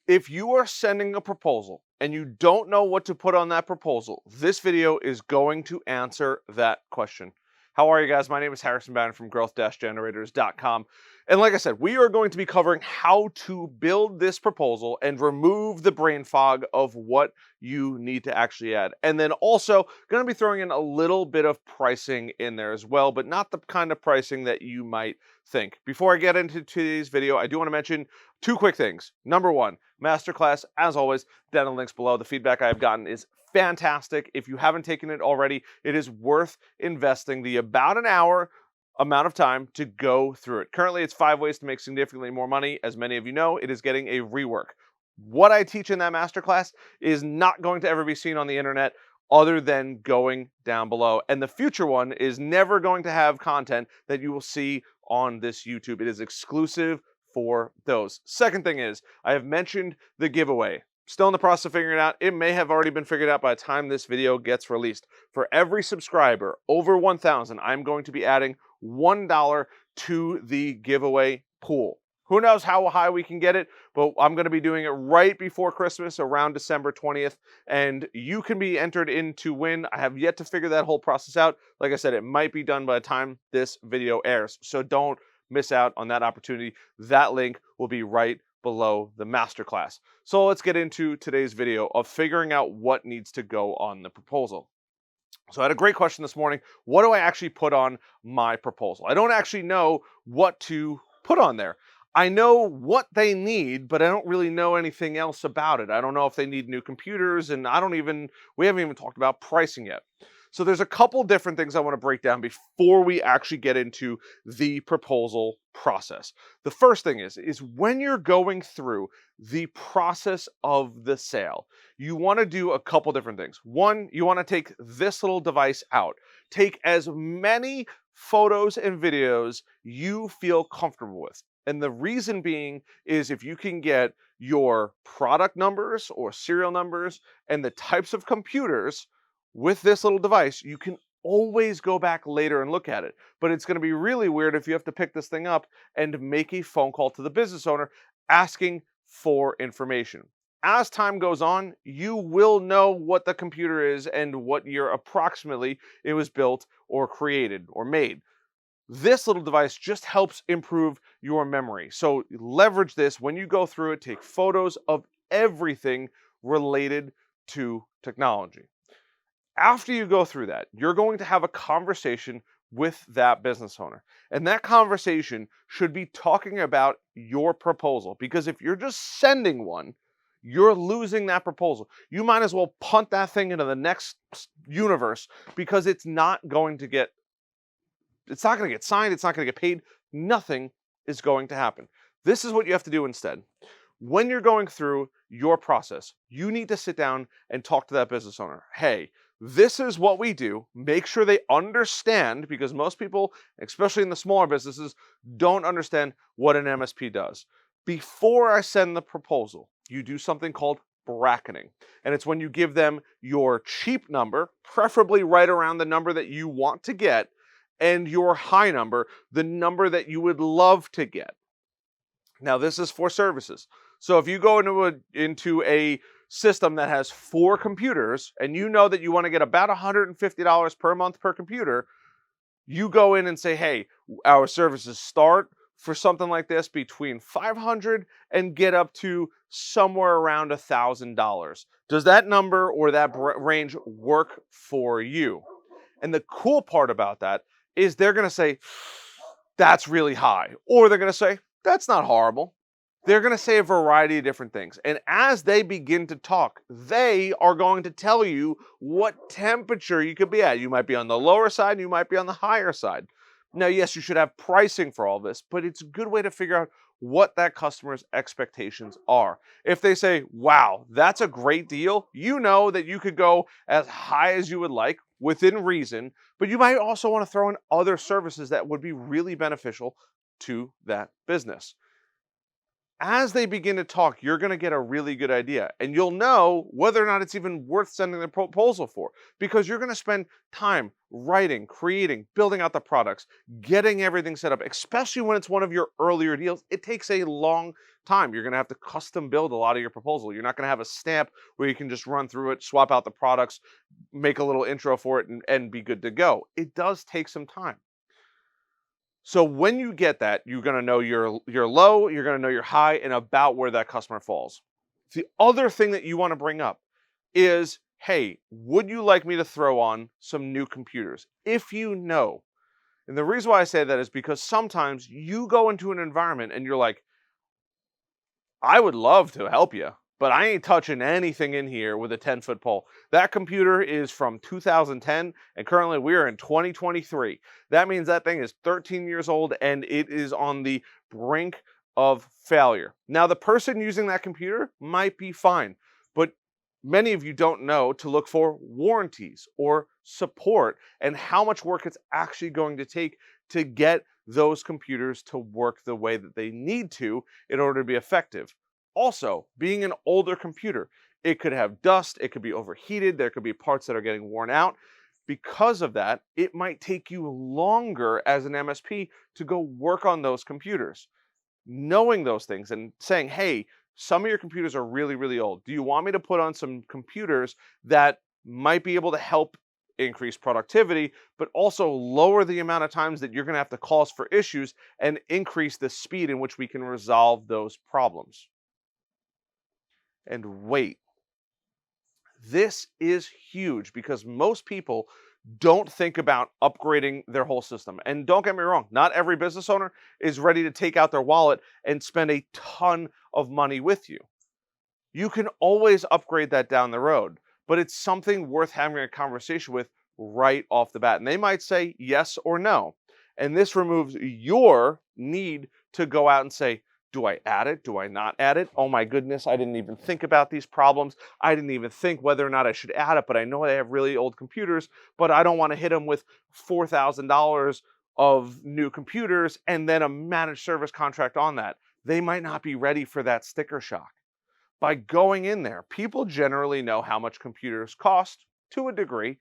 If you are sending a proposal and you don't know what to put on that proposal, this video is going to answer that question. How are you guys? My name is Harrison Bannon from growth-generators.com. And like I said, we are going to be covering how to build this proposal and remove the brain fog of what you need to actually add. And then also going to be throwing in a little bit of pricing in there as well, but not the kind of pricing that you might think. Before I get into today's video, I do want to mention two quick things. Number one, masterclass, as always, down in the links below. The feedback I have gotten is fantastic. If you haven't taken it already, it is worth investing the about an hour amount of time to go through it. Currently, it's 5 ways to make significantly more money. As many of you know, it is getting a rework. What I teach in that masterclass is not going to ever be seen on the internet other than going down below. And the future one is never going to have content that you will see on this YouTube. It is exclusive for those. Second thing is, I have mentioned the giveaway. Still in the process of figuring it out. It may have already been figured out by the time this video gets released. For every subscriber over 1,000, I'm going to be adding $1 to the giveaway pool. Who knows how high we can get it, but I'm going to be doing it right before Christmas, around December 20th, and you can be entered in to win. I have yet to figure that whole process out. Like I said, it might be done by the time this video airs, so don't miss out on that opportunity. That link will be right below the masterclass. So let's get into today's video of figuring out what needs to go on the proposal. So I had a great question this morning. What do I actually put on my proposal? I don't actually know what to put on there. I know what they need, but I don't really know anything else about it. I don't know if they need new computers, and we haven't even talked about pricing yet. So there's a couple different things I want to break down before we actually get into the proposal process. The first thing is when you're going through the process of the sale, you want to do a couple different things. One, you want to take this little device out. Take as many photos and videos you feel comfortable with. And the reason being is if you can get your product numbers or serial numbers and the types of computers with this little device, you can always go back later and look at it. But it's going to be really weird if you have to pick this thing up and make a phone call to the business owner asking for information. As time goes on, you will know what the computer is and what year approximately it was built or created or made. This little device just helps improve your memory. So leverage this when you go through it. Take photos of everything related to technology. After you go through that, you're going to have a conversation with that business owner. And that conversation should be talking about your proposal. Because if you're just sending one, you're losing that proposal. You might as well punt that thing into the next universe because it's not going to get signed, it's not going to get paid. Nothing is going to happen. This is what you have to do instead. When you're going through your process, you need to sit down and talk to that business owner. Hey, this is what we do. Make sure they understand, because most people, especially in the smaller businesses, don't understand what an MSP does. Before I send the proposal, you do something called bracketing. And it's when you give them your cheap number, preferably right around the number that you want to get, and your high number, the number that you would love to get. Now, this is for services. So if you go into a system that has 4 computers and you know that you want to get about $150 per month per computer, you go in and say, hey, our services start for something like this between $500 and get up to somewhere around $1,000. Does that number or that range work for you? And the cool part about that is they're going to say, that's really high. Or they're going to say, that's not horrible. They're going to say a variety of different things. And as they begin to talk, they are going to tell you what temperature you could be at. You might be on the lower side, you might be on the higher side. Now, yes, you should have pricing for all this, but it's a good way to figure out what that customer's expectations are. If they say, wow, that's a great deal, you know that you could go as high as you would like within reason, but you might also want to throw in other services that would be really beneficial to that business. As they begin to talk, you're going to get a really good idea, and you'll know whether or not it's even worth sending the proposal for, because you're going to spend time writing, creating, building out the products, getting everything set up, especially when it's one of your earlier deals. It takes a long time. You're going to have to custom build a lot of your proposal. You're not going to have a stamp where you can just run through it, swap out the products, make a little intro for it, and be good to go. It does take some time. So when you get that, you're going to know your low, you're going to know your high, and about where that customer falls. The other thing that you want to bring up is, hey, would you like me to throw on some new computers? If you know. And the reason why I say that is because sometimes you go into an environment and you're like, I would love to help you, but I ain't touching anything in here with a 10-foot pole. That computer is from 2010, and currently we are in 2023. That means that thing is 13 years old, and it is on the brink of failure. Now, the person using that computer might be fine, but many of you don't know to look for warranties or support and how much work it's actually going to take to get those computers to work the way that they need to in order to be effective. Also, being an older computer, it could have dust, it could be overheated, there could be parts that are getting worn out. Because of that, it might take you longer as an MSP to go work on those computers. Knowing those things and saying, hey, some of your computers are really, really old. Do you want me to put on some computers that might be able to help increase productivity, but also lower the amount of times that you're going to have to call us for issues and increase the speed in which we can resolve those problems? And wait, this is huge because most people don't think about upgrading their whole system. And don't get me wrong, not every business owner is ready to take out their wallet and spend a ton of money with you. You can always upgrade that down the road, but it's something worth having a conversation with right off the bat. And they might say yes or no. And this removes your need to go out and say, do I add it? Do I not add it? Oh my goodness, I didn't even think about these problems. I didn't even think whether or not I should add it, but I know they have really old computers, but I don't want to hit them with $4,000 of new computers and then a managed service contract on that. They might not be ready for that sticker shock. By going in there, people generally know how much computers cost to a degree.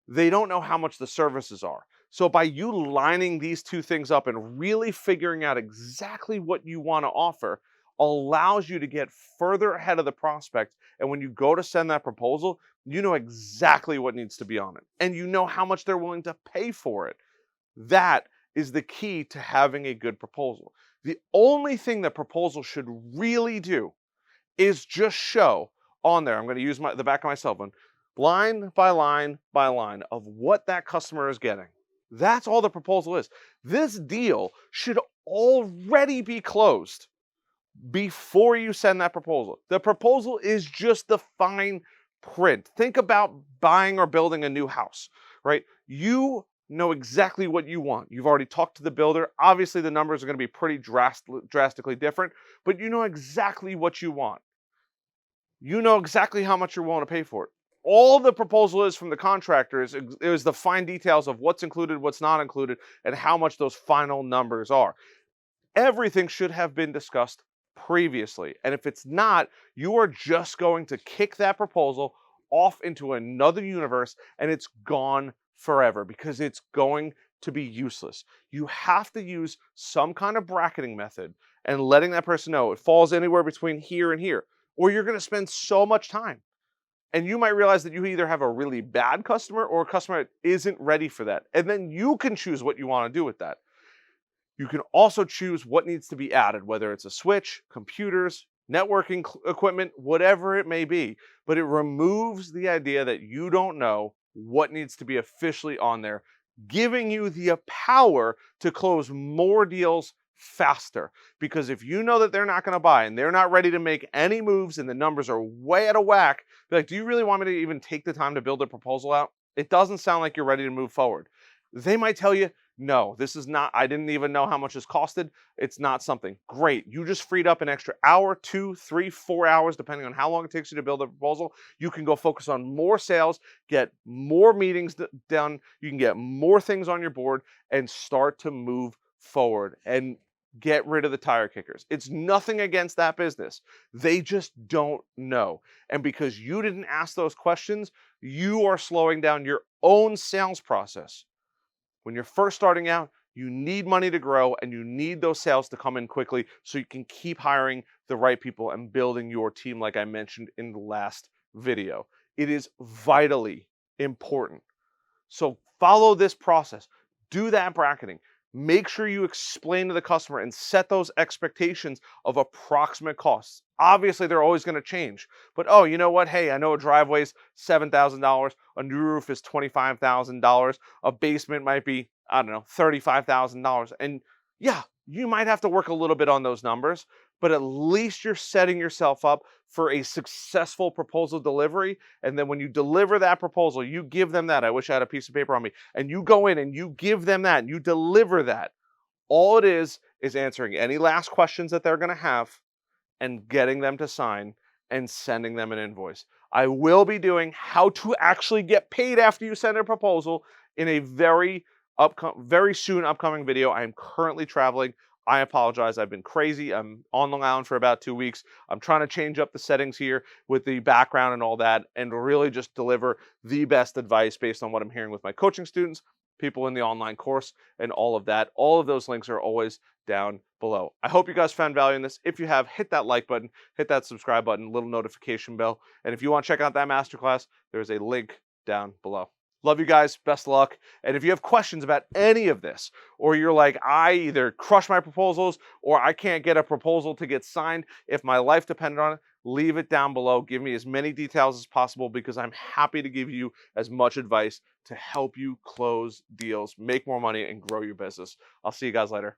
They don't know how much the services are. So by you lining these two things up and really figuring out exactly what you want to offer allows you to get further ahead of the prospect. And when you go to send that proposal, you know exactly what needs to be on it. And you know how much they're willing to pay for it. That is the key to having a good proposal. The only thing that proposal should really do is just show on there, I'm going to use the back of my cell phone, line by line by line of what that customer is getting. That's all the proposal is. This deal should already be closed before you send that proposal. The proposal is just the fine print. Think about buying or building a new house, right? You know exactly what you want. You've already talked to the builder. Obviously, the numbers are going to be pretty drastically different, but you know exactly what you want. You know exactly how much you're willing to pay for it. All the proposal is from the contractor is the fine details of what's included, what's not included, and how much those final numbers are. Everything should have been discussed previously. And if it's not, you are just going to kick that proposal off into another universe and it's gone forever because it's going to be useless. You have to use some kind of bracketing method and letting that person know it falls anywhere between here and here, or you're going to spend so much time. And you might realize that you either have a really bad customer or a customer that isn't ready for that. And then you can choose what you want to do with that. You can also choose what needs to be added, whether it's a switch, computers, networking equipment, whatever it may be. But it removes the idea that you don't know what needs to be officially on there, giving you the power to close more deals faster. Because if you know that they're not going to buy and they're not ready to make any moves and the numbers are way out of whack, be like, do you really want me to even take the time to build a proposal out? It doesn't sound like you're ready to move forward. They might tell you, no, this is not, I didn't even know how much this costed. It's not something. Great. You just freed up an extra hour, 2, 3, 4 hours, depending on how long it takes you to build a proposal. You can go focus on more sales, get more meetings done. You can get more things on your board and start to move forward. And get rid of the tire kickers. It's nothing against that business. They just don't know. And because you didn't ask those questions, you are slowing down your own sales process. When you're first starting out, you need money to grow and you need those sales to come in quickly so you can keep hiring the right people and building your team like I mentioned in the last video. It is vitally important. So follow this process. Do that bracketing. Make sure you explain to the customer and set those expectations of approximate costs. Obviously, they're always going to change. But oh, you know what? Hey, I know a driveway's $7,000. A new roof is $25,000. A basement might be, I don't know, $35,000. And yeah, you might have to work a little bit on those numbers, but at least you're setting yourself up for a successful proposal delivery. And then when you deliver that proposal, you give them that. I wish I had a piece of paper on me. And you go in and you give them that and you deliver that. All it is answering any last questions that they're going to have and getting them to sign and sending them an invoice. I will be doing how to actually get paid after you send a proposal in a very soon upcoming video. I am currently traveling. I apologize. I've been crazy. I'm on Long Island for about 2 weeks. I'm trying to change up the settings here with the background and all that and really just deliver the best advice based on what I'm hearing with my coaching students, people in the online course, and all of that. All of those links are always down below. I hope you guys found value in this. If you have, hit that like button, hit that subscribe button, little notification bell. And if you want to check out that masterclass, there's a link down below. Love you guys. Best of luck. And if you have questions about any of this, or you're like, I either crush my proposals or I can't get a proposal to get signed if my life depended on it, leave it down below. Give me as many details as possible because I'm happy to give you as much advice to help you close deals, make more money, and grow your business. I'll see you guys later.